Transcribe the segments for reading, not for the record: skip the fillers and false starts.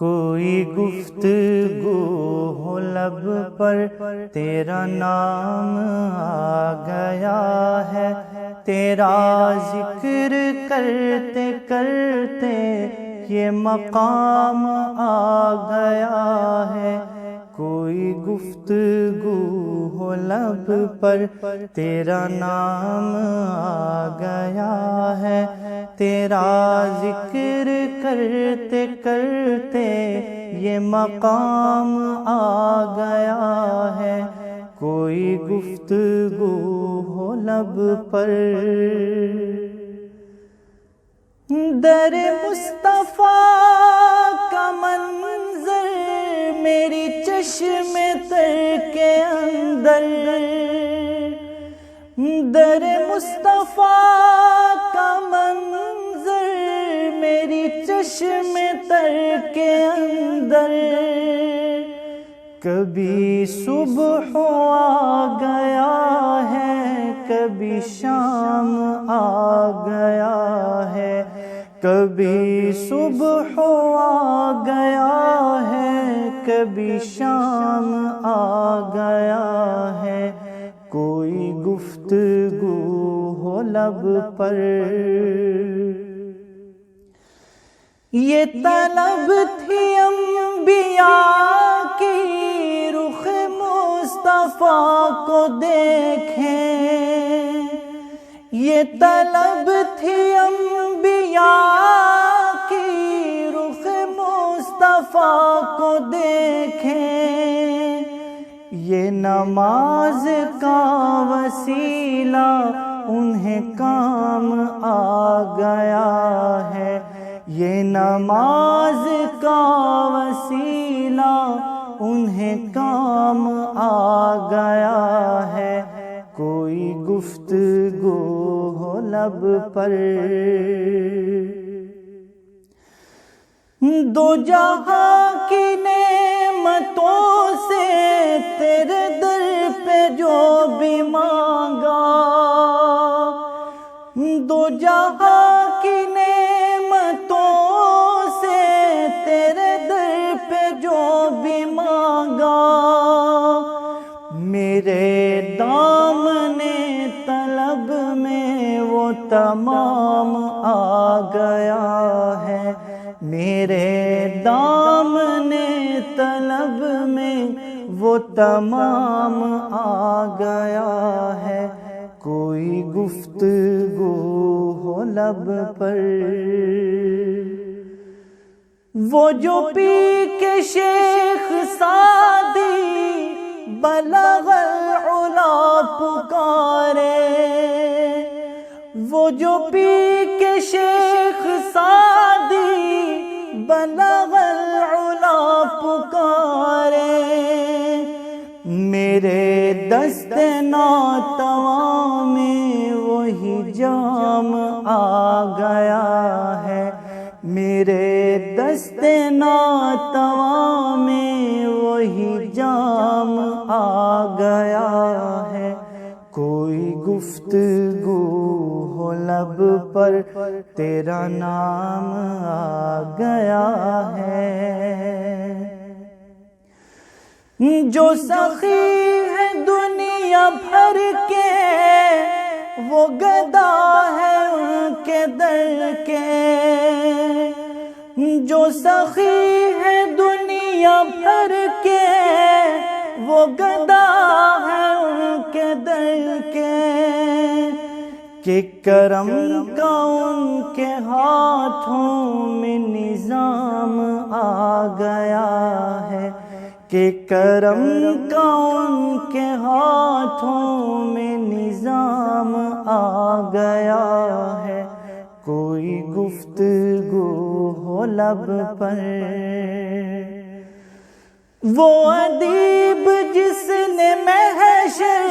کوئی گفتگو ہو لب پر تیرا نام آ گیا ہے، تیرا ذکر کرتے کرتے یہ مقام آ گیا ہے۔ کوئی گفتگو ہو لب پر تیرا نام آ گیا ہے، تیرا ذکر کرتے کرتے یہ مقام آ گیا ہے۔ کوئی گفتگو ہو لب پر در مصطفیٰ کا منظر میری چشم تر کے اندر، در مصطفیٰ کا منظر میری چشم تر کے اندر، کبھی صبح آ گیا ہے کبھی شام آ گیا ہے، کبھی صبح آ گیا ہے کبھی شام آ گیا ہے۔ کوئی گفتگو ہو لب پر یہ طلب تھی انبیاء کی رخ مصطفیٰ کو دیکھیں، یہ طلب تھی انبیاء کی رخ مصطفیٰ کو دیکھیں، یہ نماز کا وسیلہ انہیں کام آ گیا ہے، یہ نماز کا وسیلہ انہیں کام آ گیا ہے۔ کوئی گفتگو ہو لب پر دو جہاں کی نعمتوں سے تیرے در پہ جو بھی مانگا، دو جہاں کی نعمتوں سے تیرے در پہ جو بھی مانگا، میرے دامن طلب میں وہ تمام آ گیا ہے، میرے دامن طلب میں وہ تمام آ گیا ہے۔ کوئی گفتگو ہو لب پر وہ جو پی کے شیخ سعدی بلغ العلا پکارے، وہ جو پی کے شیخ سعدی بلغ العلا پکارے، میرے دست ناتواں میں وہی جام آ گیا ہے، میرے دست ناتواں میں وہی جام آ گیا ہے۔ کوئی گفتگو ہو لب پر تیرا نام آ گیا ہے، جو سخی ہے دنیا بھر کے وہ گدا ہے ان کے در کے، جو سخی ہے دنیا بھر کے وہ گدا ہے ان کے در کے، کہ کرم کا ان کے ہاتھوں میں نظام آ گیا ہے، کہ کرم کا ان کے ہاتھوں میں نظام آ گیا ہے۔ کوئی گفتگو ہو لب پر وہ ادیب جس نے محشر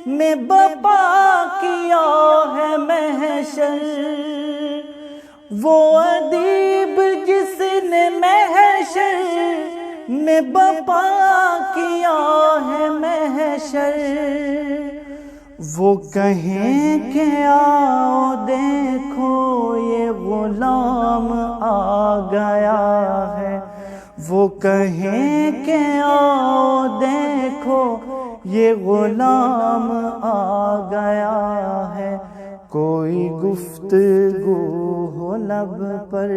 میں بپا کیا ہے محشر، وہ ادیب جس نے محشر میں بپا کیا ہے محشر، وہ کہیں کہ آؤ دیکھو یہ غلام آ گیا ہے، وہ کہیں کہ آؤ دیکھو یہ غلام آ گیا ہے، کوئی گفتگو ہو لب پر۔